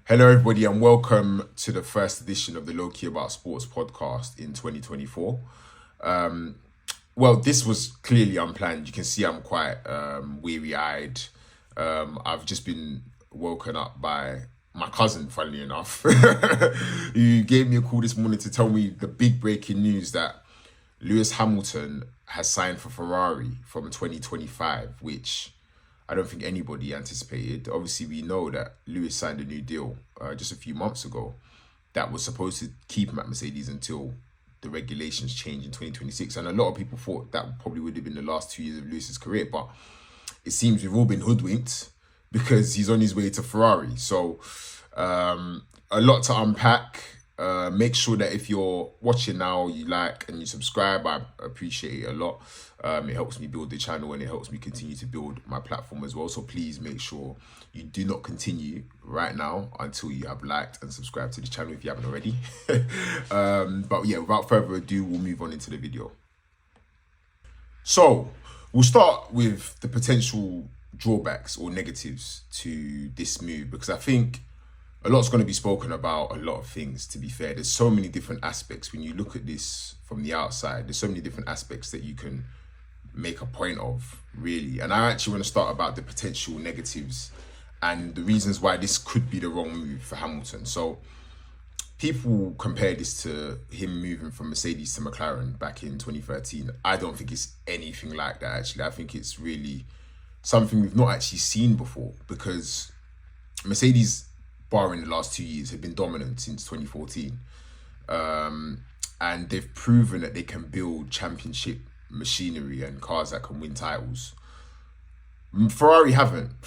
Hello, everybody, and welcome to the first edition of the Low Key About Sports podcast in 2024. Well, this was clearly unplanned. You can see I'm quite weary-eyed. I've just been woken up by my cousin, funnily enough, who gave me a call this morning to tell me the big breaking news that Lewis Hamilton has signed for Ferrari from 2025, which I don't think anybody anticipated. Obviously, we know that Lewis signed a new deal just a few months ago that was supposed to keep him at Mercedes until the regulations change in 2026. And a lot of people thought that probably would have been the last 2 years of Lewis's career. But it seems we've all been hoodwinked because he's on his way to Ferrari. So a lot to unpack. Make sure that if you're watching now, you like and you subscribe. I appreciate it a lot. It helps me build the channel and it helps me continue to build my platform as well. So please make sure you do not continue right now until you have liked and subscribed to the channel if you haven't already. But yeah, without further ado, we'll move on into the video. So we'll start with the potential drawbacks or negatives to this move, because I think a lot's going to be spoken about, a lot of things, to be fair. There's so many different aspects when you look at this from the outside. There's so many different aspects that you can make a point of, really. And I actually want to start about the potential negatives and the reasons why this could be the wrong move for Hamilton. So people compare this to him moving from Mercedes to McLaren back in 2013. I don't think it's anything like that, actually. I think it's really something we've not actually seen before, because Mercedes, barring the last 2 years, have been dominant since 2014. And they've proven that they can build championship machinery and cars that can win titles. Ferrari haven't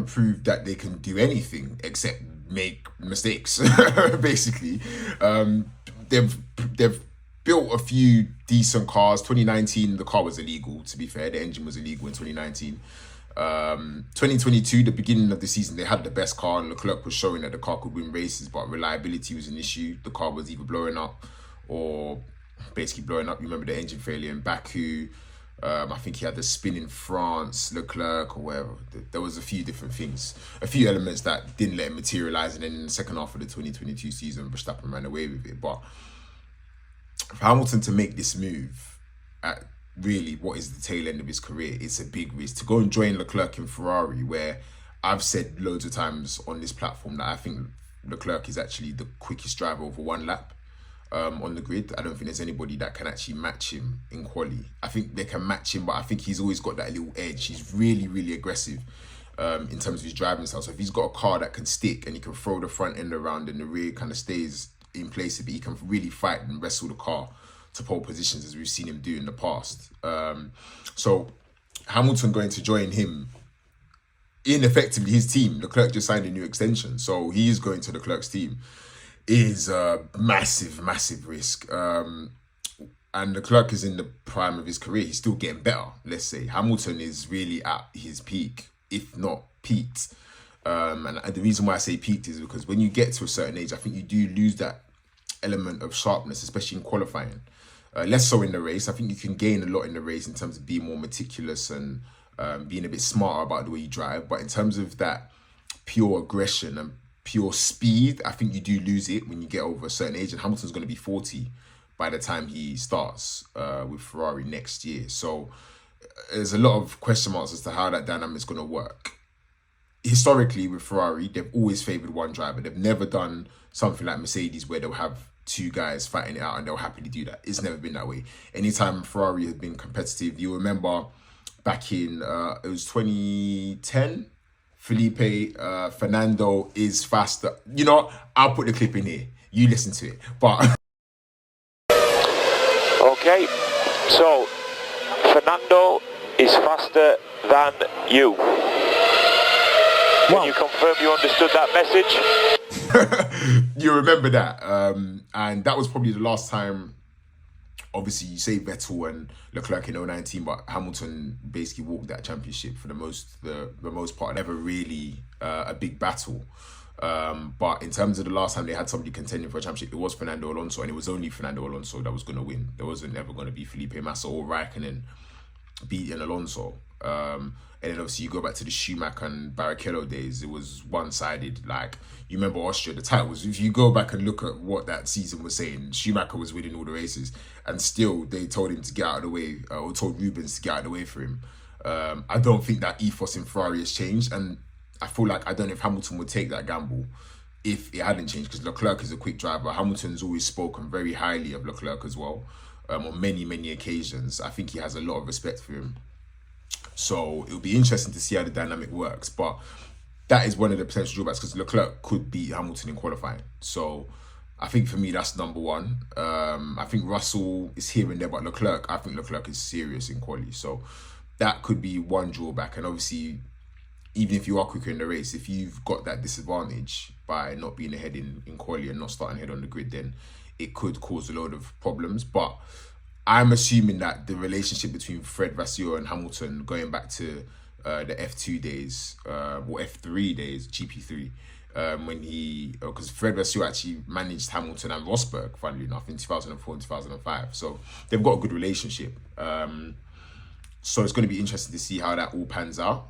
proved that they can do anything except make mistakes. Basically, they've built a few decent cars. 2019, the car was illegal, to be fair. The engine was illegal in 2019. 2022, the beginning of the season, they had the best car, and Leclerc was showing that the car could win races, but reliability was an issue. The car was either blowing up or basically blowing up. You remember the engine failure in Baku. I think he had the spin in France, Leclerc or whatever. There was a few different things, a few elements that didn't let it materialize. And then in the second half of the 2022 season, Verstappen ran away with it. But for Hamilton to make this move at really what is the tail end of his career, it's a big risk. To go and join Leclerc in Ferrari, where I've said loads of times on this platform that I think Leclerc is actually the quickest driver over one lap on the grid. I don't think there's anybody that can actually match him in quali. I think they can match him, but I think he's always got that little edge. He's really, really aggressive in terms of his driving style. So if he's got a car that can stick and he can throw the front end around and the rear kind of stays in place, he can really fight and wrestle the car to pole positions, as we've seen him do in the past. So Hamilton going to join him in effectively his team. Leclerc just signed a new extension, so he is going to Leclerc's team, is a massive, massive risk. And Leclerc is in the prime of his career. He's still getting better, let's say. Hamilton is really at his peak, if not peaked. And the reason why I say peaked is because when you get to a certain age, I think you do lose that element of sharpness, especially in qualifying. Less so in the race. I think you can gain a lot in the race in terms of being more meticulous and being a bit smarter about the way you drive. But in terms of that pure aggression and pure speed, I think you do lose it when you get over a certain age. And Hamilton's going to be 40 by the time he starts with Ferrari next year. So there's a lot of question marks as to how that dynamic is going to work. Historically, with Ferrari, they've always favoured one driver. They've never done something like Mercedes where they'll have two guys fighting it out and they'll happily do that. It's never been that way. Anytime Ferrari has been competitive, you remember back in, it was 2010, Felipe, Fernando is faster. You know, I'll put the clip in here. You listen to it. But okay, so Fernando is faster than you. Can you confirm you understood that message? You remember that. And that was probably the last time, obviously you say Vettel and Leclerc in 2019, but Hamilton basically walked that championship for the most part. Never really a big battle. But in terms of the last time they had somebody contending for a championship, it was Fernando Alonso, and it was only Fernando Alonso that was going to win. There wasn't ever going to be Felipe Massa or Raikkonen beating Alonso. And then obviously you go back to the Schumacher and Barrichello days, it was one-sided. Like, you remember Austria, the title was, if you go back and look at what that season was saying, Schumacher was winning all the races, and still they told him to get out of the way, or told Rubens to get out of the way for him. I don't think that ethos in Ferrari has changed, and I feel like, I don't know if Hamilton would take that gamble if it hadn't changed, because Leclerc is a quick driver. Hamilton's always spoken very highly of Leclerc as well, on many occasions. I think he has a lot of respect for him. So it'll be interesting to see how the dynamic works. But that is one of the potential drawbacks, because Leclerc could beat Hamilton in qualifying. So I think for me, that's number one. I think Russell is here and there, but I think Leclerc is serious in quali. So that could be one drawback. And obviously, even if you are quicker in the race, if you've got that disadvantage by not being ahead in quali and not starting ahead on the grid, then it could cause a load of problems. But I'm assuming that the relationship between Fred Vasseur and Hamilton, going back to the F2 days, or F3 days, GP3, when because Fred Vasseur actually managed Hamilton and Rosberg, funnily enough, in 2004 and 2005. So they've got a good relationship. So it's going to be interesting to see how that all pans out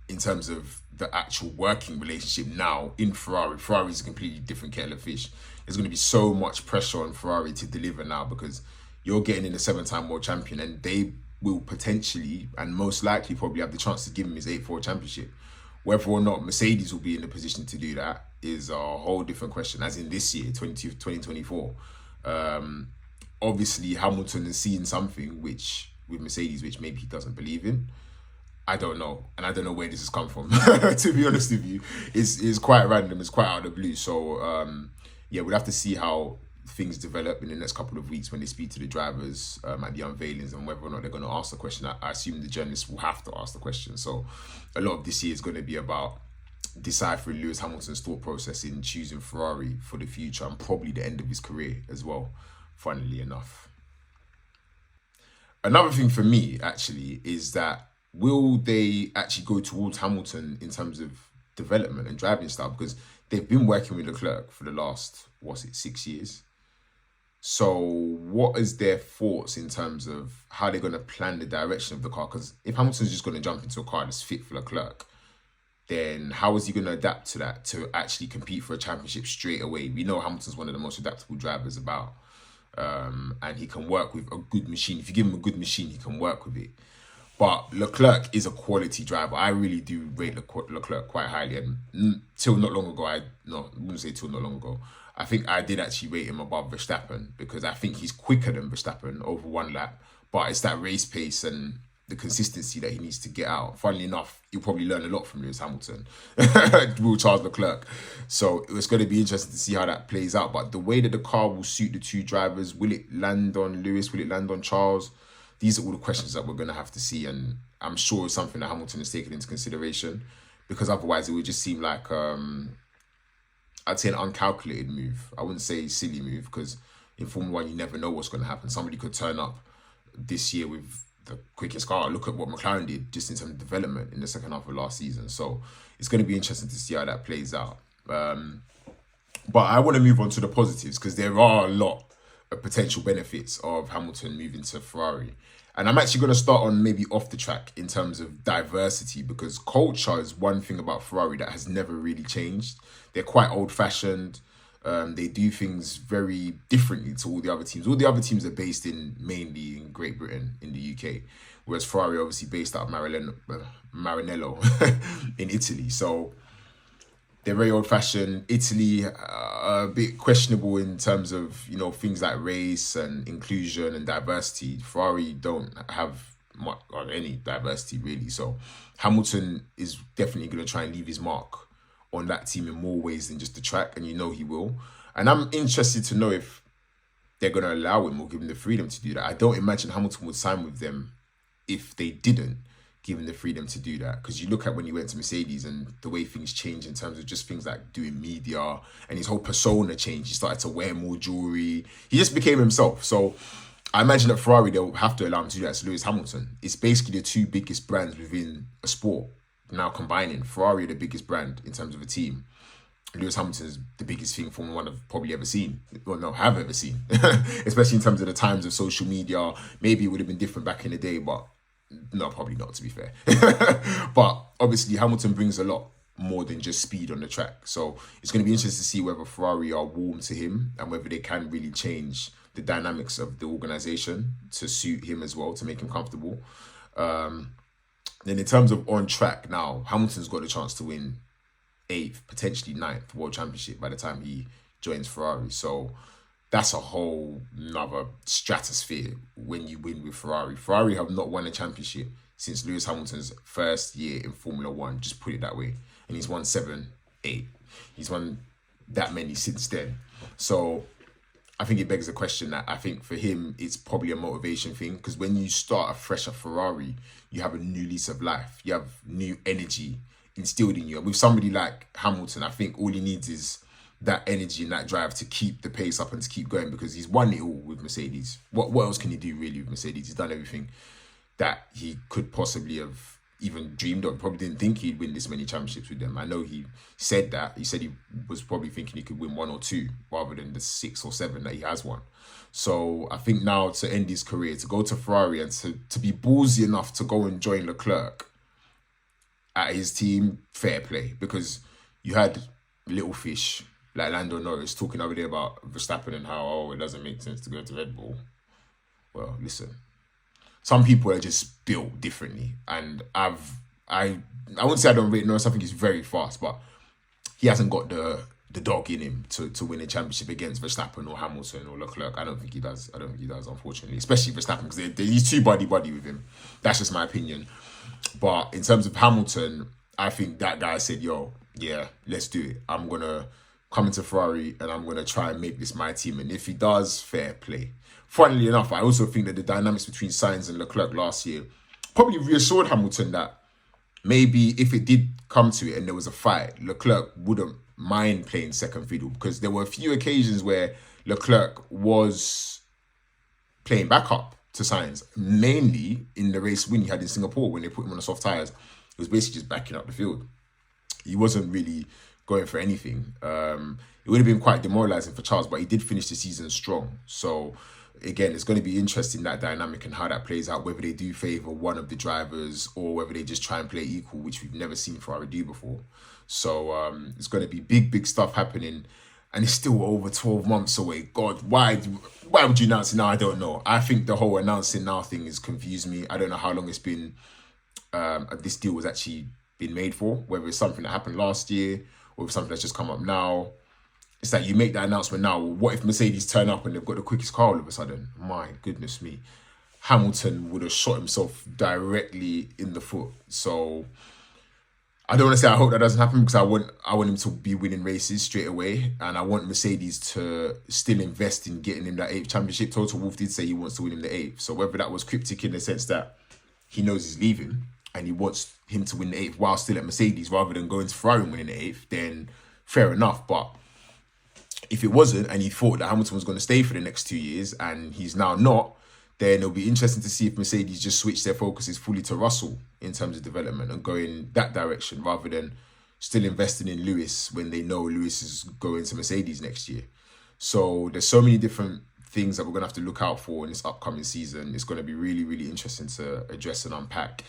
in terms of the actual working relationship now in Ferrari. Ferrari is a completely different kettle of fish. There's going to be so much pressure on Ferrari to deliver now, because you're getting in a 7-time world champion, and they will potentially and most likely probably have the chance to give him his 8th world championship. Whether or not Mercedes will be in the position to do that is a whole different question, as in this year, 2024. Obviously, Hamilton is seeing something with Mercedes, which maybe he doesn't believe in. I don't know. And I don't know where this has come from, to be honest with you. It's quite random. It's quite out of the blue. So, yeah, we'll have to see how things develop in the next couple of weeks when they speak to the drivers at the unveilings, and whether or not they're going to ask the question. I assume the journalists will have to ask the question. So a lot of this year is going to be about deciphering Lewis Hamilton's thought process in choosing Ferrari for the future, and probably the end of his career as well, funnily enough. Another thing for me, actually, is that will they actually go towards Hamilton in terms of development and driving style? Because they've been working with Leclerc for the last, 6 years? So what is their thoughts in terms of how they're going to plan the direction of the car? Because if Hamilton's just going to jump into a car that's fit for Leclerc, then how is he going to adapt to that to actually compete for a championship straight away? We know Hamilton's one of the most adaptable drivers about. And he can work with a good machine. If you give him a good machine, he can work with it. But Leclerc is a quality driver. I really do rate Leclerc quite highly. And till not long ago, I wouldn't say till not long ago, I think I did actually rate him above Verstappen, because I think he's quicker than Verstappen over one lap. But it's that race pace and the consistency that he needs to get out. Funnily enough, you'll probably learn a lot from Lewis Hamilton, will Charles Leclerc. So it's going to be interesting to see how that plays out. But the way that the car will suit the two drivers, will it land on Lewis? Will it land on Charles? These are all the questions that we're going to have to see. And I'm sure it's something that Hamilton has taken into consideration, because otherwise it would just seem like, I'd say, an uncalculated move. I wouldn't say silly move, because in Formula 1, you never know what's going to happen. Somebody could turn up this year with the quickest car. Look at what McLaren did just in terms of development in the second half of last season. So it's going to be interesting to see how that plays out. But I want to move on to the positives, because there are a lot of potential benefits of Hamilton moving to Ferrari. And I'm actually going to start on maybe off the track in terms of diversity, because culture is one thing about Ferrari that has never really changed. They're quite old-fashioned. They do things very differently to all the other teams. All the other teams are based mainly in Great Britain, in the UK, whereas Ferrari obviously based out of Maranello in Italy. So they're very old-fashioned. Italy, a bit questionable in terms of, things like race and inclusion and diversity. Ferrari don't have much or any diversity, really. So Hamilton is definitely going to try and leave his mark on that team in more ways than just the track, and he will. And I'm interested to know if they're going to allow him or give him the freedom to do that. I don't imagine Hamilton would sign with them if they didn't give him the freedom to do that. Because you look at when he went to Mercedes and the way things changed in terms of just things like doing media, and his whole persona changed. He started to wear more jewelry. He just became himself. So I imagine at Ferrari, they'll have to allow him to do that to Lewis Hamilton. It's basically the two biggest brands within a sport now combining. Ferrari are the biggest brand in terms of a team, Lewis Hamilton's the biggest thing Formula One I've probably ever seen. Well, no, have ever seen. Especially in terms of the times of social media. Maybe it would have been different back in the day, but no, probably not, to be fair. But obviously Hamilton brings a lot more than just speed on the track. So it's going to be interesting to see whether Ferrari are warm to him and whether they can really change the dynamics of the organisation to suit him as well, to make him comfortable. Then in terms of on track now, Hamilton's got the chance to win 8th, potentially 9th World Championship by the time he joins Ferrari. So that's a whole nother stratosphere when you win with Ferrari. Ferrari have not won a championship since Lewis Hamilton's first year in Formula One, just put it that way. And he's won 7, 8. He's won that many since then. So I think it begs the question that I think for him, it's probably a motivation thing, because when you start afresh at Ferrari, you have a new lease of life. You have new energy instilled in you. And with somebody like Hamilton, I think all he needs is that energy and that drive to keep the pace up and to keep going, because he's won it all with Mercedes. What else can he do really with Mercedes? He's done everything that he could possibly have even dreamed of. Probably didn't think he'd win this many championships with them. I know he said that. He said he was probably thinking he could win 1 or 2 rather than the 6 or 7 that he has won. So I think now to end his career, to go to Ferrari and to be ballsy enough to go and join Leclerc at his team, fair play. Because you had little fish like Lando Norris talking over there about Verstappen and how, it doesn't make sense to go to Red Bull. Well, listen, some people are just built differently, and I wouldn't say I don't rate Norris. I think he's very fast, but he hasn't got the dog in him to win a championship against Verstappen or Hamilton or Leclerc. I don't think he does, unfortunately, especially Verstappen, because he's too buddy with him. That's just my opinion. But in terms of Hamilton, I think that guy said, yo, yeah, let's do it. I'm going to come into Ferrari and I'm going to try and make this my team. And if he does, fair play. Funnily enough, I also think that the dynamics between Sainz and Leclerc last year probably reassured Hamilton that maybe if it did come to it and there was a fight, Leclerc wouldn't mind playing second fiddle, because there were a few occasions where Leclerc was playing backup to Sainz, mainly in the race win he had in Singapore when they put him on the soft tyres. He was basically just backing up the field. He wasn't really going for anything. It would have been quite demoralising for Charles, but he did finish the season strong. So again, it's going to be interesting, that dynamic and how that plays out, whether they do favour one of the drivers or whether they just try and play equal, which we've never seen Ferrari do before. So it's going to be big stuff happening, and it's still over 12 months away. God, why would you announce it now? I don't know. I think the whole announcing now thing has confused me. I don't know how long it's been this deal was actually been made for, whether it's something that happened last year or if something that's just come up now. It's like you make that announcement now. What if Mercedes turn up and they've got the quickest car all of a sudden? My goodness me. Hamilton would have shot himself directly in the foot. So I don't want to say I hope that doesn't happen, because I want him to be winning races straight away, and I want Mercedes to still invest in getting him that 8th championship. Toto Wolff did say he wants to win him the 8th. So whether that was cryptic in the sense that he knows he's leaving and he wants him to win the 8th while still at Mercedes rather than going to Ferrari and winning the 8th, then fair enough. But if it wasn't, and he thought that Hamilton was going to stay for the next 2 years and he's now not, then it'll be interesting to see if Mercedes just switch their focuses fully to Russell in terms of development and go in that direction rather than still investing in Lewis when they know Lewis is going to Mercedes next year. So there's so many different things that we're going to have to look out for in this upcoming season. It's going to be really interesting to address and unpack.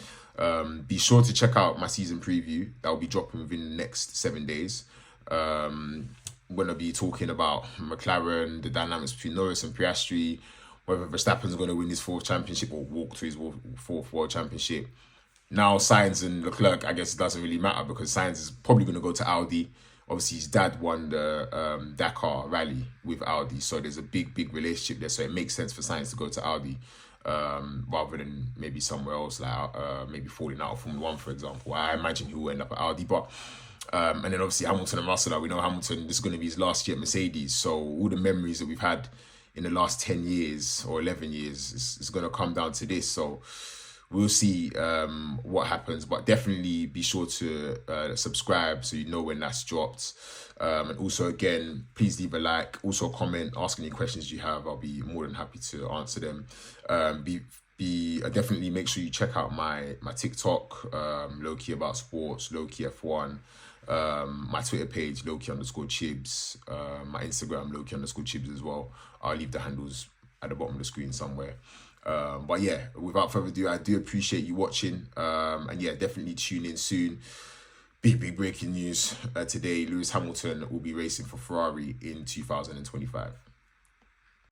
Be sure to check out my season preview. That will be dropping within the next 7 days. I'm going to be talking about McLaren, the dynamics between Norris and Piastri, whether Verstappen's going to win his 4th championship or walk to his 4th World Championship. Now, Sainz and Leclerc, I guess it doesn't really matter, because Sainz is probably going to go to Audi. Obviously, his dad won the Dakar rally with Audi, so there's a big relationship there. So it makes sense for Sainz to go to Audi rather than maybe somewhere else, like maybe falling out of Formula 1, for example. I imagine he will end up at Audi, but and then obviously Hamilton and Russell, like we know Hamilton, this is going to be his last year at Mercedes. So all the memories that we've had in the last 10 years or 11 years is going to come down to this. So we'll see what happens, but definitely be sure to subscribe so you know when that's dropped. And also, again, please leave a like, also comment, ask any questions you have. I'll be more than happy to answer them. Definitely make sure you check out my TikTok, Low Key About Sports, Low Key F1. My Twitter page, Loki_Chibs. My Instagram, Loki_Chibs as well. I'll leave the handles at the bottom of the screen somewhere. But yeah, without further ado, I do appreciate you watching. And yeah, definitely tune in soon. Big breaking news today. Lewis Hamilton will be racing for Ferrari in 2025.